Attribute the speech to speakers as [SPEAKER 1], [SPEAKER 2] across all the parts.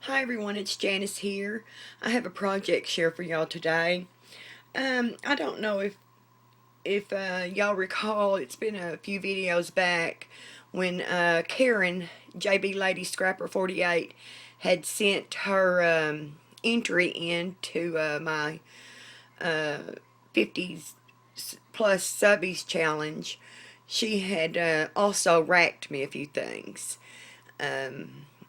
[SPEAKER 1] Hi everyone, it's Janice here. I have a project share for y'all today. I don't know if y'all recall, it's been a few videos back when Karen, JBLdyscrapper48, had sent her entry into my 50s plus subbies challenge. She had also racked me a few things.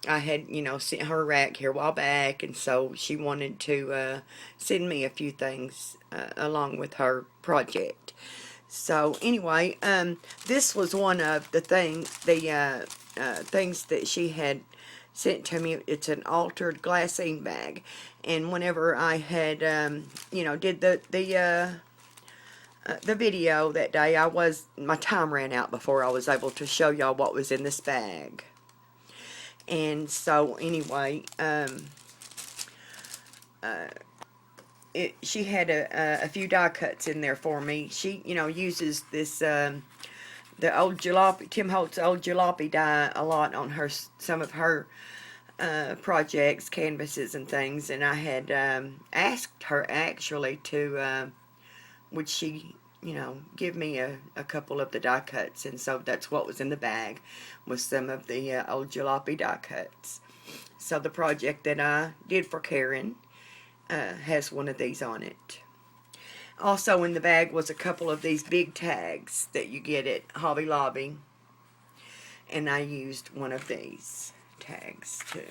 [SPEAKER 1] I had, sent her a rack here a while back, and so she wanted to send me a few things along with her project. So anyway, this was one of the things that she had sent to me. It's an altered glassine bag, and whenever I had, did the video that day, my time ran out before I was able to show y'all what was in this bag. And so anyway, she had a few die cuts in there for me. She, uses this the old jalopy, Tim Holtz old jalopy die a lot on some of her projects, canvases and things. And I had asked her actually to would she give me a couple of the die cuts, and so that's what was in the bag, was some of the old jalopy die cuts. So the project that I did for Karen has one of these on it. Also in the bag was a couple of these big tags that you get at Hobby Lobby, and I used one of these tags too.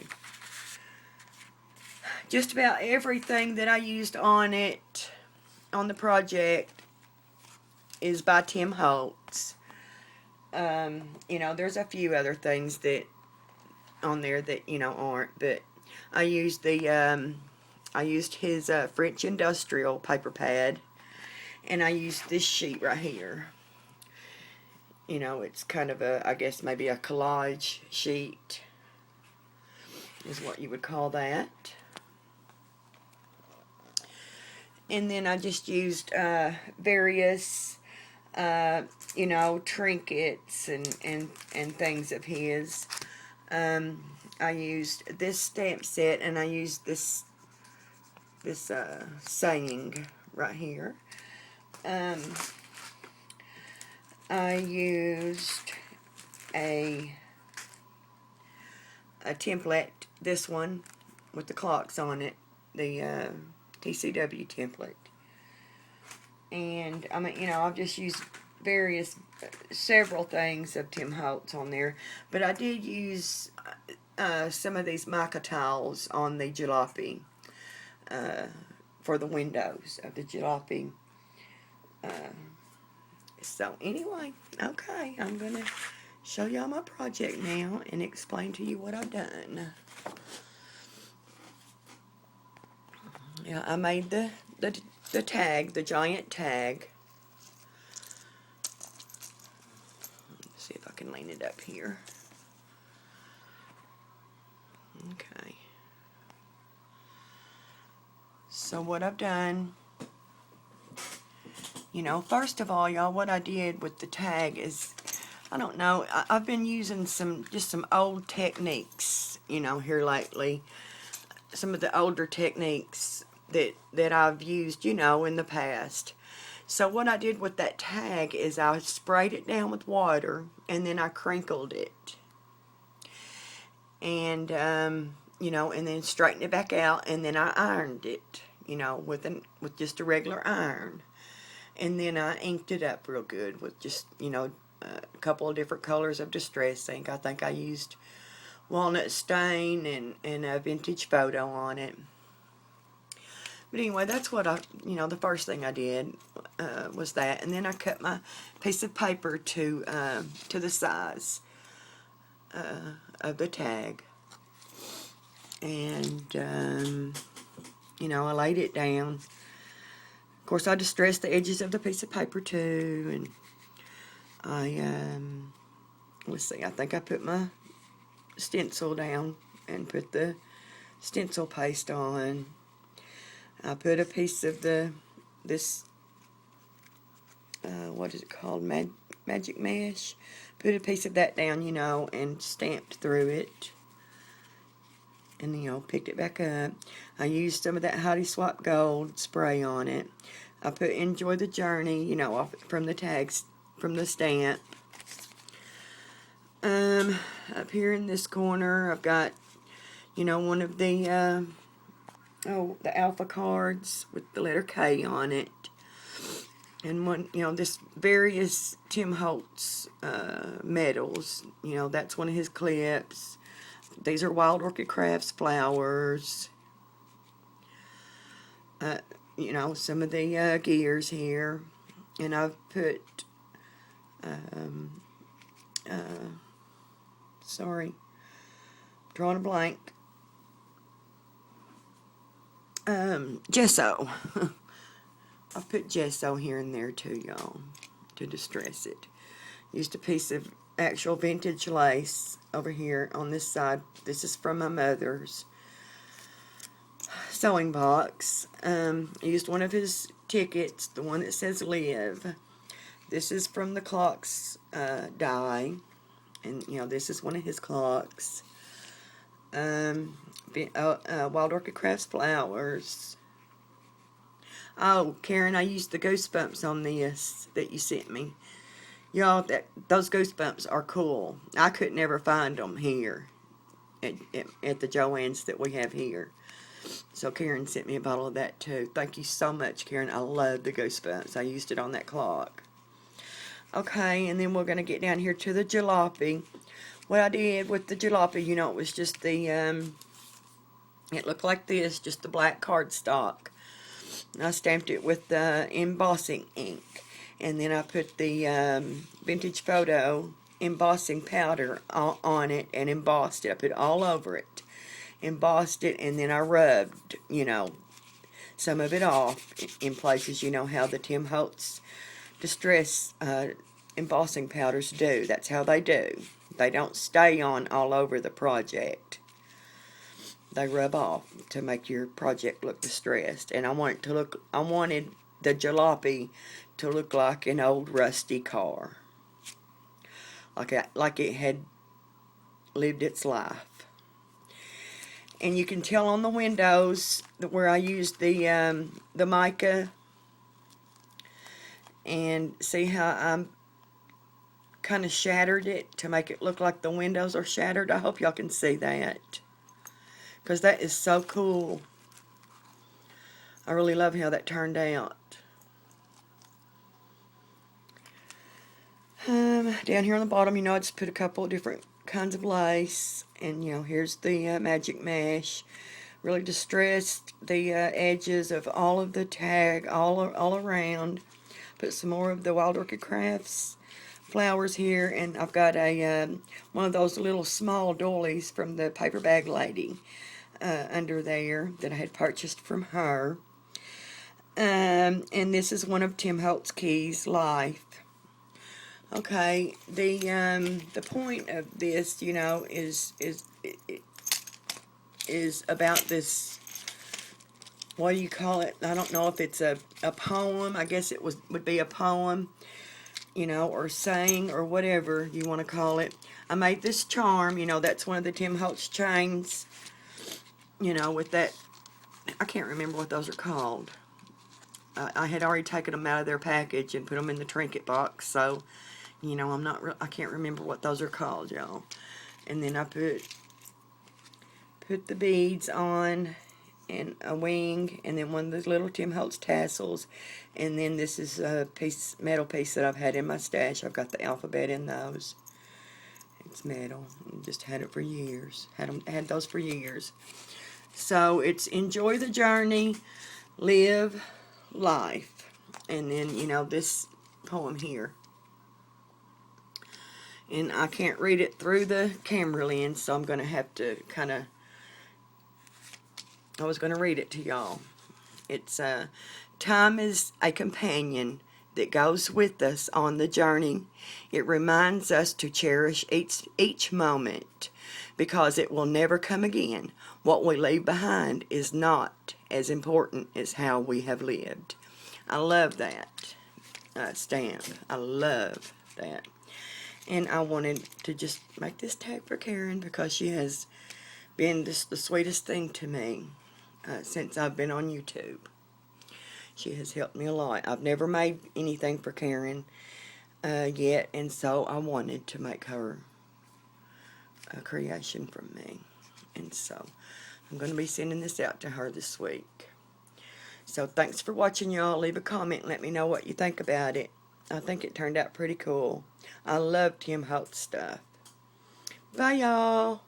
[SPEAKER 1] Just about everything that I used on it, on the project, is by Tim Holtz. There's a few other things that on there that aren't, but I used his French industrial paper pad, and I used this sheet right here. It's kind of I guess maybe a collage sheet is what you would call that. And then I just used various trinkets and things of his. I used this stamp set, and I used this saying right here. I used a template, this one with the clocks on it, the TCW template. And I've just used several things of Tim Holtz on there, but I did use some of these mica tiles on the jalopy for the windows of the jalopy. So anyway, okay, I'm gonna show y'all my project now and explain to you what I've done. Yeah, I made the tag, the giant tag. Let's see if I can lean it up here. Okay. So what I've done, first of all, y'all, what I did with the tag is, I don't know, I've been using some old techniques, here lately. Some of the older techniques that I've used, in the past. So what I did with that tag is I sprayed it down with water, and then I crinkled it. And, and then straightened it back out, and then I ironed it, with just a regular iron. And then I inked it up real good with just, a couple of different colors of distress ink. I think I used walnut stain and a vintage photo on it. But anyway, that's what the first thing I did was that. And then I cut my piece of paper to the size of the tag. And, I laid it down. Of course, I distressed the edges of the piece of paper too. And I, let's see, I think I put my stencil down and put the stencil paste on. I put a piece of this what is it called, magic mesh, put a piece of that down, and stamped through it. and, you know, picked it back up. I used some of that Hottie Swap Gold spray on it. I put Enjoy the Journey, you know, off from the tags, from the stamp. Up here in this corner, I've got, you know, one of the, the Alpha cards with the letter K on it. And one, you know, this various Tim Holtz medals. You know, that's one of his clips. These are Wild Orchid Crafts flowers. You know, some of the gears here. And I've put, sorry, drawing a blank. Gesso. I've put gesso here and there too, y'all, to distress it. Used a piece of actual vintage lace over here on this side. This is from my mother's sewing box. I used one of his tickets, the one that says Live. This is from the clocks die, and you know, this is one of his clocks. Wild Orchid Crafts flowers. Oh, Karen, I used the Goosebumps on this that you sent me. Y'all, those Goosebumps are cool. I could never find them here at the Joann's that we have here. So Karen sent me a bottle of that too. Thank you so much, Karen. I love the Goosebumps. I used it on that clock. Okay, and then we're going to get down here to the jalopy. What I did with the jalopy, you know, it was just the, it looked like this, just the black cardstock. I stamped it with the embossing ink. And then I put the vintage photo embossing powder on it and embossed it. I put it all over it. Embossed it, and then I rubbed, you know, some of it off in places. You know how the Tim Holtz Distress embossing powders do. That's how they do. They don't stay on all over the project. They rub off to make your project look distressed. And I wanted the jalopy to look like an old rusty car, like it had lived its life. And you can tell on the windows where I used the mica, and see how I'm kind of shattered it to make it look like the windows are shattered. I hope y'all can see that, because that is so cool. I really love how that turned out. Down here on the bottom, you know, I just put a couple of different kinds of lace, and you know, here's the magic mesh. Really distressed the edges of all of the tag all around. Put some more of the Wild Orchid Crafts flowers here, and I've got a one of those little small doilies from the paper bag lady under there that I had purchased from her. And this is one of Tim Holtz Key's Life. Okay, the point of this, you know, is about this, what do you call it? I don't know if it's a poem. I guess it would be a poem, you know, or saying, or whatever you want to call it. I made this charm, you know, that's one of the Tim Holtz chains, you know, with that, I can't remember what those are called. I had already taken them out of their package and put them in the trinket box, so, you know, I can't remember what those are called, y'all. And then I put the beads on, and a wing, and then one of those little Tim Holtz tassels, and then this is a metal piece that I've had in my stash. I've got the alphabet in those. It's metal. Just had it for years. Had those for years. So it's Enjoy the Journey, Live Life, and then, you know, this poem here. And I can't read it through the camera lens, so I'm going to have to kind of, I was going to read it to y'all. It's, time is a companion that goes with us on the journey. It reminds us to cherish each moment, because it will never come again. What we leave behind is not as important as how we have lived. I love that stamp. I love that. And I wanted to just make this tag for Karen, because she has been just the sweetest thing to me since I've been on YouTube. She has helped me a lot. I've never made anything for Karen yet, and so I wanted to make her a creation from me. And so I'm going to be sending this out to her this week. So thanks for watching, y'all. Leave a comment and let me know what you think about it. I think it turned out pretty cool. I love Tim Holtz stuff. Bye, y'all.